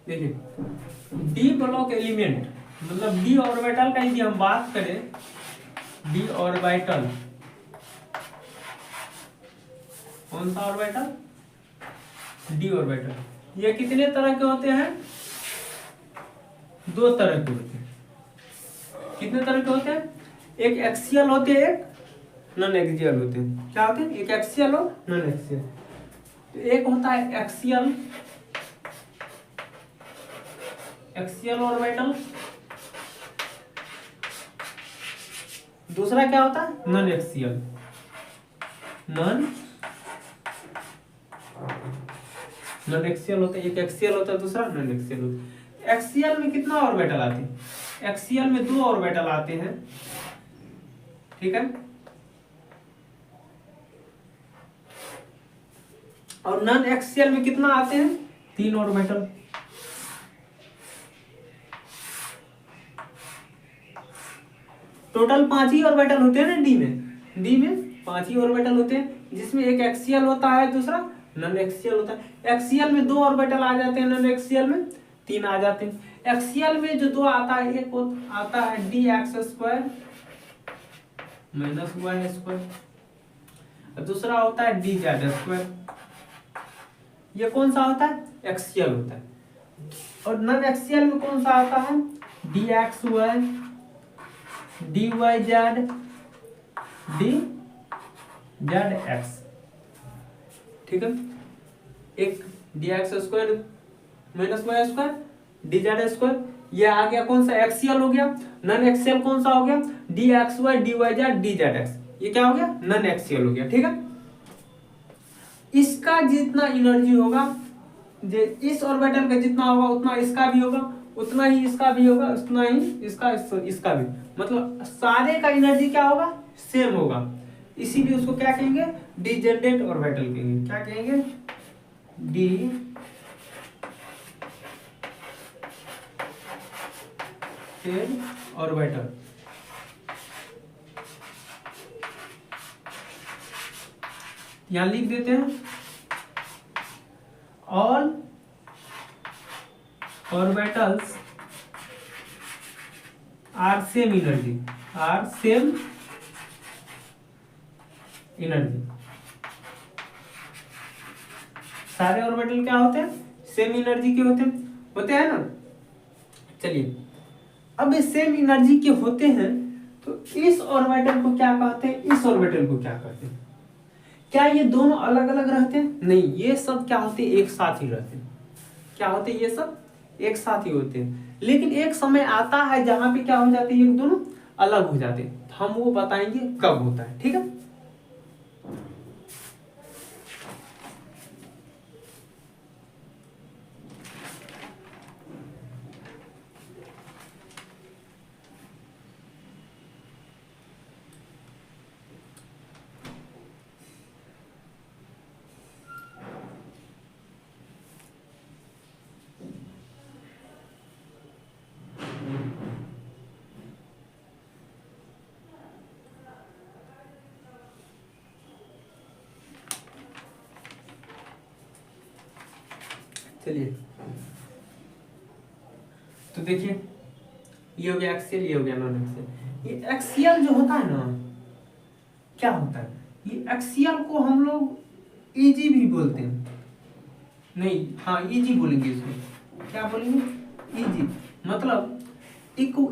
देखिए डी ब्लॉक एलिमेंट मतलब डी ऑर्बिटल का यदि हम बात करें, डी ऑर्बिटल कौन सा ऑर्बिटल, डी ऑर्बिटल, ये कितने तरह के होते हैं, दो तरह के होते हैं। कितने तरह के होते हैं, एक एक्सियल होते हैं, एक नॉन एक्सियल होते हैं। क्या होते हैं, एक एक्सियल और नॉन एक्सियल। तो एक होता है एक्सियल, एक्सियल ऑर्बिटल। दूसरा क्या होता है, नॉन एक्सियल, नॉन एक्सियल होता है। एक एक्सियल होता है, दूसरा नॉन एक्सियल होता है। एक्सियल में कितना ऑर्बिटल आते हैं, एक्सियल में 2 ऑर्बिटल आते हैं, ठीक है। और नॉन एक्सियल में कितना आते हैं, 3 ऑर्बिटल। टोटल 5 ही ऑर्बिटल होते हैं ना डी में। डी में 5 ही ऑर्बिटल होते हैं, जिसमें एक एक्सियल होता है, दूसरा नॉन एक्सियल होता है। एक्सियल में 2 ऑर्बिटल आ जाते हैं, नॉन एक्सियल में 3 आ जाते हैं। एक्सियल में जो 2 आता है, एक आता है d x square minus y square, दूसरा होता है डी जेड स्क्वायर। ये कौन सा होता है, एक्सियल होता है। और नॉन एक्सियल में कौन सा आता है, d x y, d y z, d z x, ठीक है। एक d x square minus y square, d z square, ये आ गया कौन सा, एक्सियल हो गया। नॉन एक्सियल कौन सा हो गया, d x y, d y z, d z x, ये क्या हो गया, नॉन एक्सियल हो गया, ठीक है। इसका जितना एनर्जी होगा, इस ऑर्बिटल का जितना होगा उतना इसका भी होगा, उतना ही इसका भी होगा, उतना ही इसका भी, मतलब सारे का एनर्जी क्या होगा, सेम होगा। इसीलिए उसको क्या कहेंगे, डिजेंडेंट ऑर्बिटल कहेंगे। क्या कहेंगे, डी ऑर्बिटल। यहां लिख देते हैं, all orbitals are same energy, are same energy. सारे ऑर्बिटल क्या होते हैं, सेम एनर्जी के होते हैं ना। चलिए अब ये सेम एनर्जी के होते हैं, तो इस ऑर्बिटल को क्या कहते हैं, इस ऑर्बिटल को क्या कहते हैं। क्या ये दोनों अलग अलग रहते हैं, नहीं, ये सब क्या होते हैं, एक साथ ही रहते हैं। क्या होते हैं, ये सब एक साथ ही होते हैं। लेकिन एक समय आता है जहां पे क्या हो जाते हैं, ये दोनों अलग हो जाते हैं। हम वो बताएंगे कब होता है, ठीक है। चलिए तो देखिए ये हो गया एक्सियल, ये हो गया नॉन एक्सियल। ये एक्सियल जो होता है ना, क्या होता है, ये एक्सियल को हम लोग ईजी भी बोलते हैं, नहीं हाँ ईजी बोलेंगे इसमें, क्या बोलेंगे, ईजी, मतलब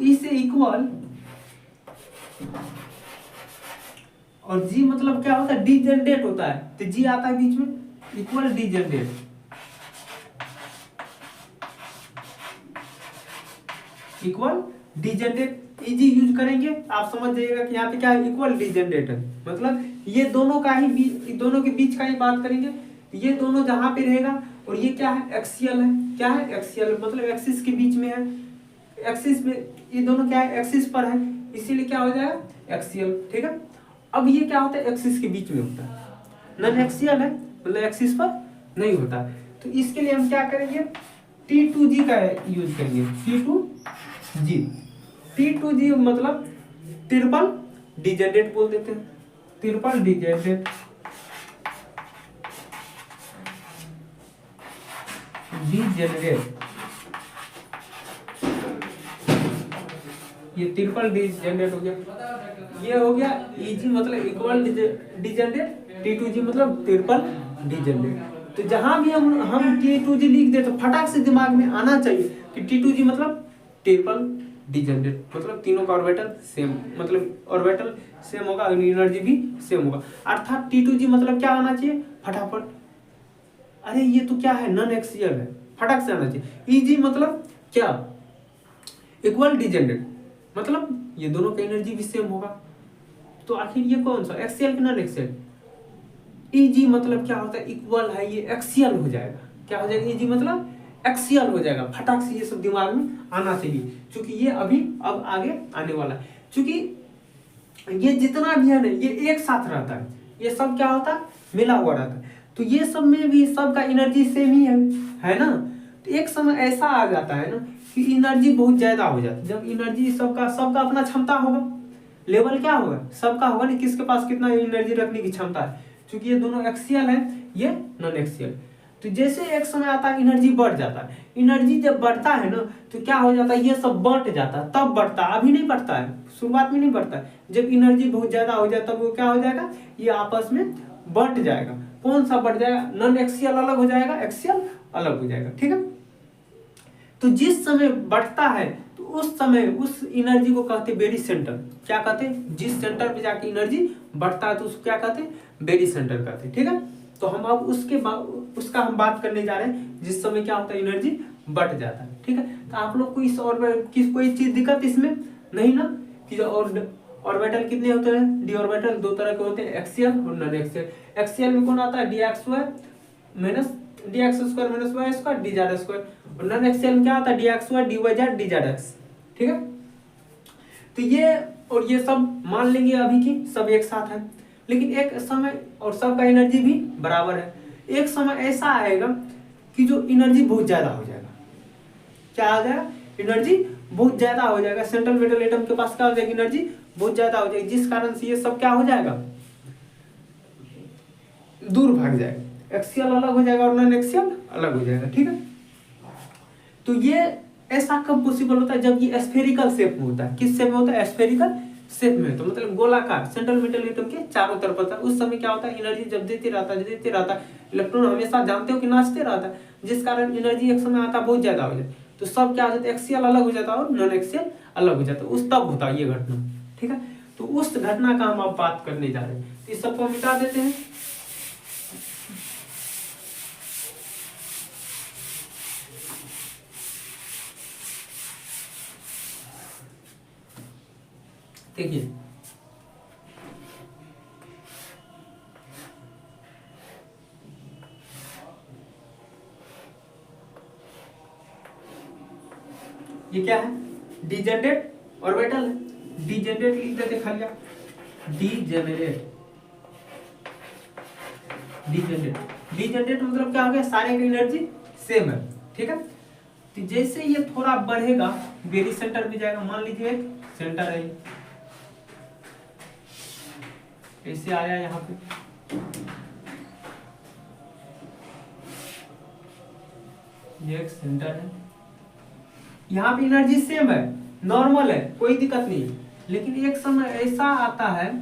इसे इक्वल, और जी मतलब क्या होता है, डिजेनरेट होता है, तो जी आता है बीच में, equal degenerate, equal degenerate, easy use करेंगे आप समझ जाइएगा कि यहाँ पे क्या है, इक्वल डिजेनरेट है, मतलब ये दोनों का ही दोनों के बीच का ही बात करेंगे, ये दोनों जहां पे रहेगा, और ये क्या है, एक्सियल है, क्या है एक्सियल, मतलब एक्सिस के बीच में है, एक्सिस में ये दोनों क्या है, एक्सिस पर है, इसीलिए क्या हो जाएगा एक्सियल, ठीक है। अब ये क्या होता है, एक्सिस के बीच में होता है, नॉन एक्सियल है, मतलब एक्सिस पर नहीं होता, तो इसके लिए हम क्या करेंगे, T2G का यूज करेंगे, T2G, T2G मतलब ट्रिपल डिजेनरेट बोल देते हैं, ट्रिपल डिजेनरेट, डिजेनरेट, ये ट्रिपल डिजेनरेट हो गया, ये हो गया इजी मतलब इक्वल डिजेनरेट, T2G मतलब ट्रिपल डिजेनरेट। तो जहां भी हम T2G लिख दे तो फटाक से दिमाग में आना चाहिए कि T2G मतलब ट्रिपल डिजेनरेट, मतलब तीनों का ऑर्बिटल सेम, मतलब ऑर्बिटल सेम होगा, एनर्जी भी सेम होगा, अर्थात T2G मतलब क्या आना चाहिए फटाफट, अरे ये तो क्या है, नॉन एक्सियल है, फटाक से आना चाहिए। ईजी मतलब क्या, इक्वल डिजेनरेट, मतलब ये दोनों का एनर्जी भी सेम होगा, तो आखिर ये कौन सा, एक्सियल कि नॉन एक्सियल, ईजी मतलब क्या होता है, इक्वल है, ये एक्सियल हो जाएगा, क्या हो जाएगा, ईजी मतलब एक्सियल हो जाएगा, फटाक से ये सब दिमाग में आना चाहिए, क्योंकि ये अभी अब आगे आने वाला है, क्योंकि ये जितना भी है ना ये एक साथ रहता है, ये सब क्या होता है, मिला हुआ रहता है, तो ये सब में भी सबका एनर्जी सेम ही है ना, तो एक समय ऐसा आ जाता है ना कि एनर्जी बहुत ज्यादा हो जाती है, जब एनर्जी सबका सबका अपना क्षमता होगा, लेवल क्या होगा, सबका होगा नहीं, किसके पास कितना एनर्जी रखने की क्षमता है, क्योंकि ये दोनों एक्सियल है, ये नॉन एक्सियल, तो जैसे एक समय आता है एनर्जी बढ़ जाता है, एनर्जी जब बढ़ता है ना तो क्या हो जाता है, ये सब बढ़ जाता है, तब बढ़ता है, अभी नहीं बढ़ता है, शुरुआत में नहीं बढ़ता है, जब एनर्जी बहुत ज्यादा हो जाए तब वो क्या हो जाएगा, ये आपस में बढ़ जाएगा, कौन सा बढ़ जाएगा, नॉन एक्सियल अलग हो जाएगा, एक्सियल अलग हो जाएगा, ठीक है। तो जिस समय बढ़ता है तो उस समय उस एनर्जी को कहते हैं बेरी सेंटर, क्या कहते हैं, जिस सेंटर पे जाके एनर्जी बढ़ता है तो उसको क्या कहते हैं, बेरी सेंटर कहते हैं, ठीक है। तो हम अब उसका हम बात करने जा रहे हैं जिस समय क्या होता है, एनर्जी बढ़ जाता है, ठीक है। तो आप लोग को इस और कोई चीज दिक्कत इसमें नहीं ना, कि ऑर्बिटल कितने होते हैं, डी ऑर्बिटल दो तरह के होते हैं, एक्सियल और नॉन एक्सियल, एक्सियल में कौन आता है, dx² minus dx² minus y² dz², और नॉन एक्सियल में क्या आता है, dx² dy dz, ठीक है। तो ये और ये सब मान लेंगे अभी की सब एक साथ है, लेकिन एक समय और सबका एनर्जी भी बराबर है, एक समय ऐसा आएगा कि जो एनर्जी बहुत ज्यादा हो जाएगा, क्या आ जाएगा, एनर्जी बहुत ज्यादा हो जाएगा, सेंट्रल मेटल एटम के पास क्या हो जाएगी, एनर्जी बहुत ज्यादा हो जाएगी, जिस कारण से ये सब क्या हो जाएगा, दूर भाग जाएगा, एक्सियल अलग हो जाएगा और नॉन एक्सियल अलग हो जाएगा, ठीक है। तो ये ऐसा कब पॉसिबल होता है, जब ये स्फेरिकल शेप में होता है, किस शेप में होता है, स्फेरिकल शेप में, तो मतलब गोलाकार, सेंट्रल मेटल एटम के चारों तरफ होता है, उस समय क्या होता है, एनर्जी जब देते रहता है, इलेक्ट्रॉन हमेशा जानते हो कि नाचते रहता है, जिस कारण एनर्जी एक समय आता है बहुत ज्यादा हो जाए, तो सब क्या हो जाता है, एक्सियल अलग हो जाता है और नॉन एक्सियल अलग हो जाता है, उस तब होता है ये घटना, ठीक है। तो उस घटना का हम अब बात करने जा रहे हैं, इस सबको मिटा देते हैं, देखिए ये क्या है, डिजेनरेट ऑर्बिटल है, डिजेनरेट लिख देते खाली, डिजेनरेट, डिजेनरेट मतलब क्या हो गया, सारे की एनर्जी सेम है, ठीक है। तो जैसे ये थोड़ा बढ़ेगा बेरी सेंटर में जाएगा, मान लीजिए एक सेंटर है, ऐसे आया यहाँ पे, ये एक सेंटर है, यहाँ पे एनर्जी सेम है, नॉर्मल है, कोई दिक्कत नहीं है। लेकिन एक समय ऐसा आता है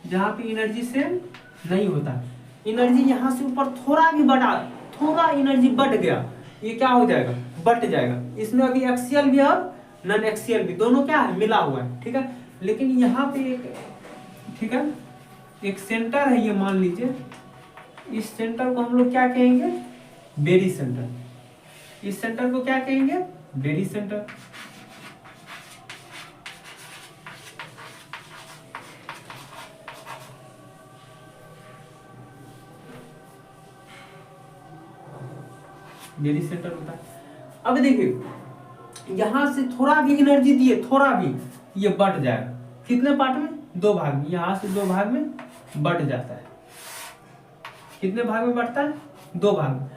जहाँ पे एनर्जी सेम नहीं होता, एनर्जी यहाँ से ऊपर थोड़ा भी बढ़ा, थोड़ा एनर्जी बढ़ गया, ये क्या हो जाएगा, बढ़ जाएगा। इसमें अभी एक्सियल भी और नॉन एक्सियल भी दोनों क्या है, मिला हुआ है, ठीक है। लेकिन यहाँ पे एक, ठीक है, एक सेंटर है, ये मान लीजिए, इस सेंटर को हम लोग क्या कहेंगे, बेरी सेंटर। इस सेंटर को क्या कहेंगे, बेरी सेंटर। बेरी सेंटर होता है। अब देखिए यहां से थोड़ा भी एनर्जी दिए, थोड़ा भी, ये बढ़ जाएगा। कितने पार्ट में, दो भाग में, यहां से दो भाग में बढ़ जाता है। कितने भाग में बढ़ता है, दो भाग में।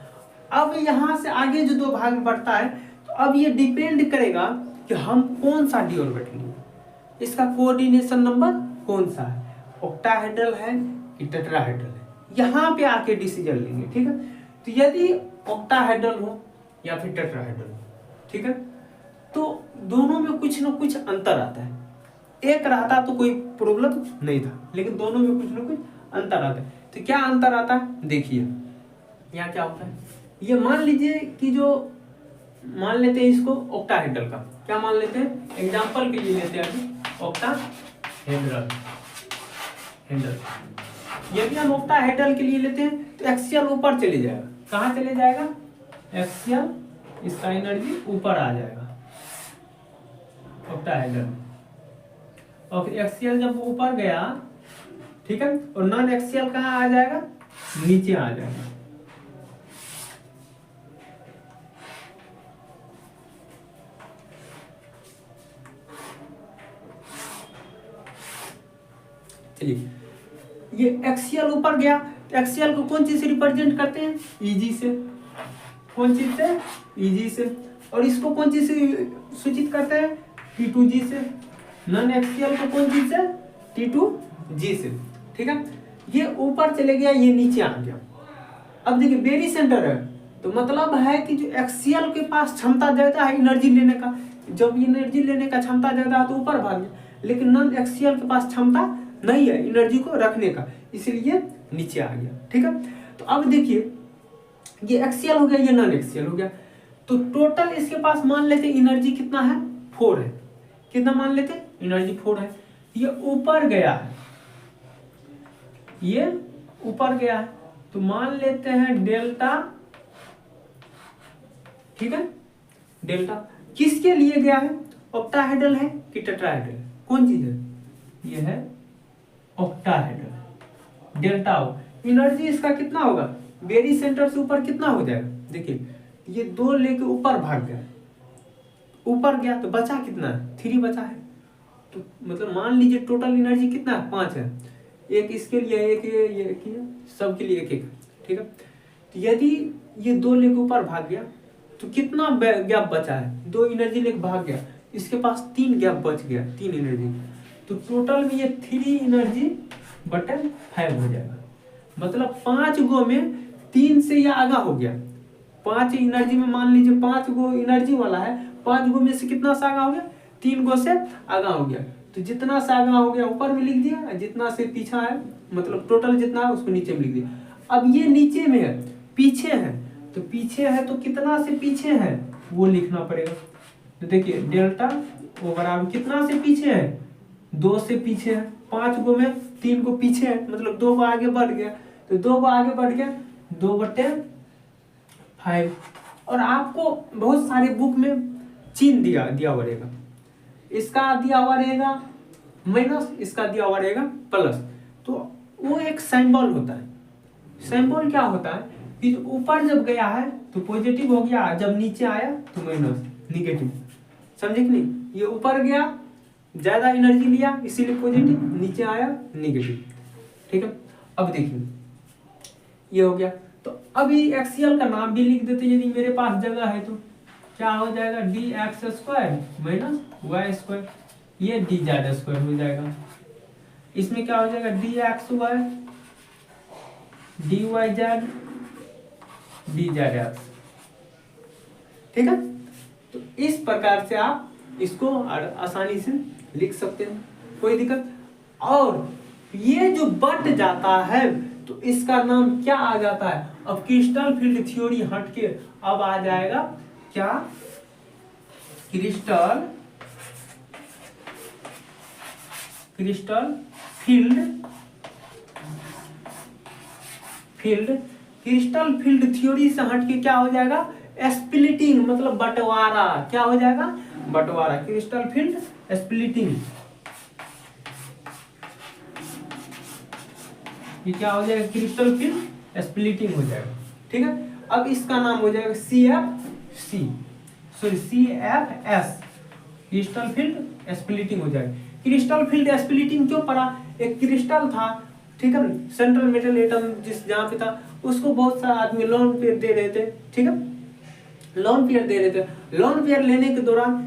अब यहां से आगे जो दो भाग में बढ़ता है, तो अब ये डिपेंड करेगा कि हम कौन सा डी ऑर्बिट लेंगे, इसका कोऑर्डिनेशन नंबर कौन सा है, ऑक्टाहेड्रल है कि टेट्राहेड्रल है, यहाँ पे आके डिसीजन लेंगे, ठीक है। तो यदि ऑक्टाहेड्रल हो या फिर टेट्राहेड्रल हो, ठीक है, तो दोनों में कुछ ना कुछ अंतर आता है। एक रहता तो कोई प्रॉब्लम नहीं था, लेकिन दोनों में कुछ ना कुछ अंतर आता है। तो क्या अंतर आता है, देखिए यहाँ क्या होता है, ये मान लीजिए कि जो, मान लेते हैं इसको ऑक्टाहेड्रल का, क्या मान लेते हैं, एग्जांपल के लिए लेते हैं अभी ऑक्टाहेड्रल। यदि हम ऑक्टाहेड्रल के लिए लेते हैं तो एक्सियल ऊपर चले जाएगा, कहाँ चले जाएगा, एक्सियल, इसका एनर्जी ऊपर आ जाएगा ऑक्टाहेड्रल। और एक्सियल जब ऊपर गया, ठीक है, और नॉन एक्सियल कहाँ आ जाएगा, नीचे आ जाएगा। चलिए, ये एक्सियल ऊपर गया, तो एक्सियल को कौन चीज से रिप्रेजेंट करते हैं, ईजी से। कौन चीज से, ईजी से। और इसको कौन चीज से सूचित करते हैं, T2G से। नॉन एक्सियल को कौन चीज से, T2G से, ठीक है। ये ऊपर चले गया, ये नीचे आ गया। अब देखिए बेरी सेंटर है, तो मतलब है कि जो एक्सियल के पास क्षमता ज्यादा है एनर्जी लेने का, जब एनर्जी लेने का क्षमता ज्यादा है तो ऊपर भाग गया। लेकिन नॉन एक्सियल के पास क्षमता नहीं है एनर्जी को रखने का, इसलिए नीचे आ गया, ठीक है। तो अब देखिए ये एक्सियल हो गया, ये नॉन एक्सियल हो गया, तो टोटल इसके पास मान लेते एनर्जी कितना है, 4 है। कितना मान लेते, एनर्जी 4 है। ये ऊपर गया है, ये ऊपर गया है, तो मान लेते हैं डेल्टा, ठीक है। डेल्टा किसके लिए गया है, ऑक्टाहेड्रल है कि टेट्राहेड्रल है, कौन चीज है, ये है ऑक्टाहेड्रल। डेल्टा हो, एनर्जी इसका कितना होगा, बेरी सेंटर से ऊपर कितना हो जाएगा, देखिए ये 2 लेके ऊपर भाग गया, ऊपर गया तो बचा कितना है, 3 बचा है। तो मतलब मान लीजिए टोटल एनर्जी कितना है, 5 है। एक इसके लिए, एक ये सब के लिए एक, ठीक है। तो यदि ये 2 लेके ऊपर भाग गया तो कितना गैप बचा है, 2 एनर्जी लेके भाग गया, इसके पास 3 गैप बच गया, 3 एनर्जी। तो टोटल में ये 3 एनर्जी बटन 5 हो जाएगा। मतलब 5 गो में 3 से यह आगा हो गया। 5 एनर्जी में मान लीजिए 5 गो एनर्जी वाला है, 5 गो में से कितना सा आगा हो गया, 3 गो से आगा हो गया। तो जितना सा आगा हो गया ऊपर में लिख दिया, जितना से पीछा है मतलब टोटल जितना है उसको नीचे में लिख दिया। अब ये नीचे में है, पीछे है, तो पीछे है तो कितना से पीछे है वो लिखना पड़ेगा। तो देखिए डेल्टा वो बराबर कितना से पीछे है, 2 से पीछे है। 5 गो में 3 गो पीछे है, मतलब 2 गो आगे बढ़ गया, तो 2 गो आगे बढ़ गया, 2/5। और आपको बहुत सारे बुक में चिन्ह दिया हुआ रहेगा, इसका दिया हुआ रहेगा माइनस, इसका दिया हुआ रहेगा प्लस। तो वो एक सिंबल होता है। सिंबल क्या होता है कि ऊपर जब गया है तो पॉजिटिव हो गया, जब नीचे आया तो माइनस, निगेटिव। समझे कि नहीं, ये ऊपर गया ज्यादा एनर्जी लिया इसीलिए पॉजिटिव, नीचे आया निगेटिव, ठीक है। अब देखिए ये हो गया, तो अभी एक्सियल का नाम भी लिख देते यदि मेरे पास जगह है तो। क्या हो जाएगा, dx² माइनस y², ये dz² हो जाएगा। इसमें क्या हो जाएगा, dxy dyz dz, ठीक है। तो इस प्रकार से आप इसको आसानी से लिख सकते हैं, कोई दिक्कत। और ये जो बट जाता है तो इसका नाम क्या आ जाता है, अब क्रिस्टल फील्ड थ्योरी हटके अब आ जाएगा क्या, क्रिस्टल फील्ड थ्योरी से हटके क्या हो जाएगा, स्प्लिटिंग, मतलब बंटवारा, क्या हो जाएगा, बंटवारा, क्रिस्टल फील्ड स्प्लिटिंग। ये क्या हो जाएगा, क्रिस्टल फील्ड स्प्लिटिंग हो जाएगा, ठीक है। अब इसका नाम हो जाएगा CFS, क्रिस्टल फील्ड स्प्लिटिंग हो जाएगा। क्रिस्टल फील्ड स्प्लिटिंग क्यों पड़ा, एक क्रिस्टल था, ठीक है, सेंट्रल मेटल एटम जिस जहाँ पे था, उसको बहुत सारा आदमी लोन पेयर दे रहे थे, ठीक है, लोन पेयर दे रहे थे। लोन पेयर लेने के दौरान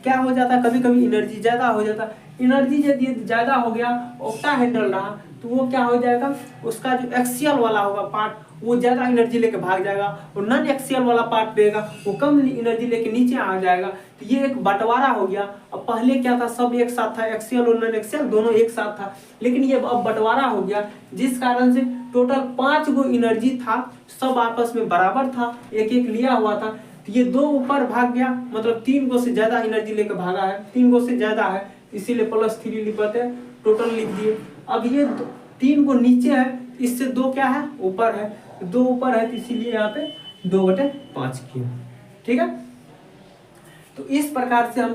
क्या हो जाता, कभी कभी एनर्जी ज्यादा हो जाता, एनर्जी यदि ज्यादा हो गया, ऑक्टाहेड्रल रहा, तो वो क्या हो जाएगा, उसका जो एक्सियल वाला होगा पार्ट वो ज्यादा एनर्जी लेके भाग जाएगा, और नॉन एक्सियल वाला पार्ट रहेगा वो कम एनर्जी लेके नीचे आ जाएगा। तो ये एक बंटवारा हो गया। अब पहले क्या था, सब एक साथ था, एक्सियल और नॉन एक्सियल दोनों एक साथ था, लेकिन ये अब बंटवारा हो गया, जिस कारण से टोटल 5 गो एनर्जी था, सब आपस में बराबर था, एक एक लिया हुआ था। तो ये 2 ऊपर भाग गया, मतलब 3 गो से ज्यादा एनर्जी लेकर भागा है, 3 गो से ज्यादा है, इसीलिए +3 लिख पाते हैं, टोटल लिख दिए। अब ये 3 को नीचे है, इससे 2 क्या है, ऊपर है, 2 ऊपर है, तो इसीलिए यहाँ पे 2/5 किया, ठीक है। तो इस प्रकार से हम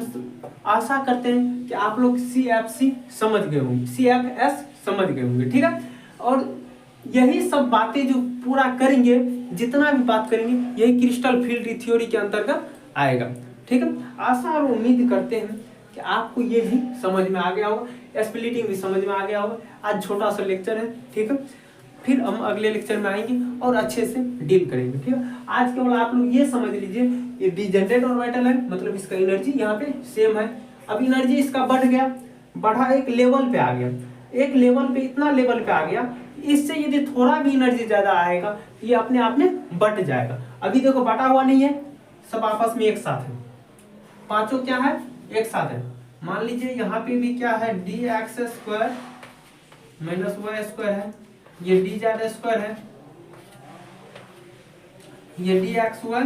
आशा करते हैं कि आप लोग CFC समझ गए होंगे, CFS समझ गए होंगे, ठीक है। और यही सब बातें जो पूरा करेंगे, जितना भी बात करेंगे, यही क्रिस्टल फील्ड थ्योरी के अंतर्गत आएगा, ठीक है। आशा और उम्मीद करते हैं कि आपको ये भी समझ में आ गया होगा, स्प्लिटिंग भी समझ में आ गया होगा। आज छोटा सा लेक्चर है, ठीक है, फिर हम अगले लेक्चर में आएंगे और अच्छे से डील करेंगे, ठीक है। आज केवल आप लोग ये समझ लीजिए, ये डिजेनरेट ऑर्बिटल है, मतलब इसका एनर्जी यहाँ पे सेम है। अब एनर्जी इसका बढ़ गया, बढ़ा एक लेवल पे आ गया, एक लेवल पे इतना लेवल पे आ गया, इससे यदि थोड़ा भी एनर्जी ज्यादा आएगा ये अपने आप में बट जाएगा। अभी देखो बटा हुआ नहीं है, सब आपस में एक साथ है, पांचों क्या है, एक साथ है। मान लीजिए यहाँ पे भी क्या है, dx² - y² है, ये dz² है, ये dxy,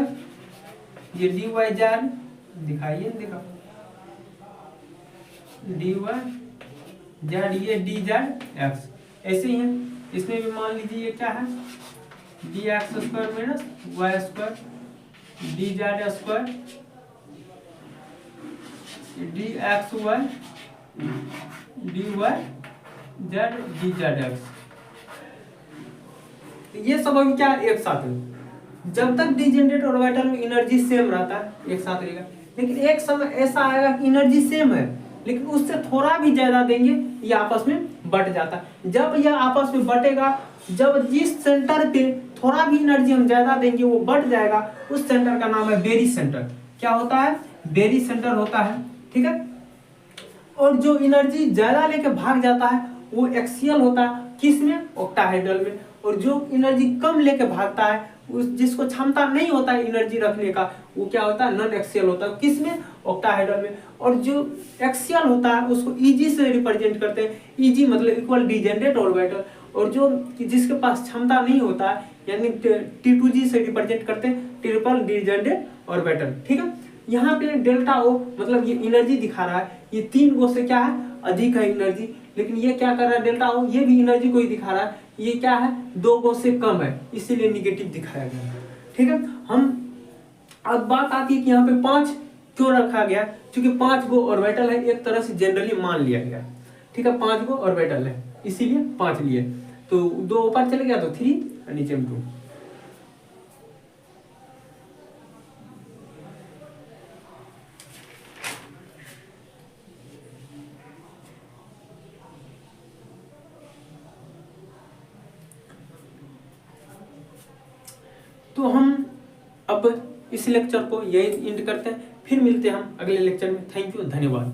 ये dyz, दिखाइए, दिखा dyz, ये dzx, ऐसे ही है। इसमें भी मान लीजिए ये क्या है, dx² - y², dz² dxy, dyz, dzx, ये सब अभी क्या एक साथ है। जब तक डिजेनरेट ऑर्बिटल में एनर्जी सेम रहता है एक साथ रहेगा, लेकिन एक समय ऐसा आएगा कि एनर्जी सेम है लेकिन उससे थोड़ा भी ज्यादा देंगे ये आपस में बट जाता है। जब यह आपस में बटेगा, जब जिस सेंटर पे थोड़ा भी एनर्जी हम ज्यादा देंगे वो बट जाएगा, उस सेंटर का नाम है बेरी सेंटर। क्या होता है, बेरी सेंटर होता है, ठीक है। और जो एनर्जी ज्यादा लेके भाग जाता है वो एक्सियल होता है, किसमें, ऑक्टाहेड्रल में। और जो एनर्जी कम लेके भागता है, उस जिसको क्षमता नहीं होता है एनर्जी रखने का, वो क्या होता है, नॉन एक्सियल होता है, किसमें, ऑक्टाहेड्रल में। और जो एक्सियल होता है उसको ईजी से रिप्रेजेंट करते हैं, ईजी मतलब इक्वल डिजेनरेट ऑर्बिटल। और जो जिसके पास क्षमता नहीं होता है यानी T2G से रिप्रेजेंट करते हैं, ट्रिपल डिजेनरेट ऑर्बिटल, ठीक है। यहाँ पे डेल्टा O मतलब ये एनर्जी दिखा रहा है, ये 3 गो से क्या है, अधिक है एनर्जी, लेकिन ये क्या कर रहा है, डेल्टा O ये भी एनर्जी को ही दिखा रहा है, ये क्या है, 2 गो से कम है, इसीलिए निगेटिव दिखाया गया, ठीक है। हम अब बात आती है कि यहाँ पे 5 क्यों रखा गया, क्योंकि 5 गो ऑर्बिटल है, एक तरह से जनरली मान लिया गया, ठीक है, 5 गो ऑर्बिटल है इसीलिए 5 लिए। तो 2 ऊपर चले गया तो 3 और नीचे में 2। तो हम अब इस लेक्चर को यही एंड करते हैं, फिर मिलते हैं हम अगले लेक्चर में। थैंक यू, धन्यवाद।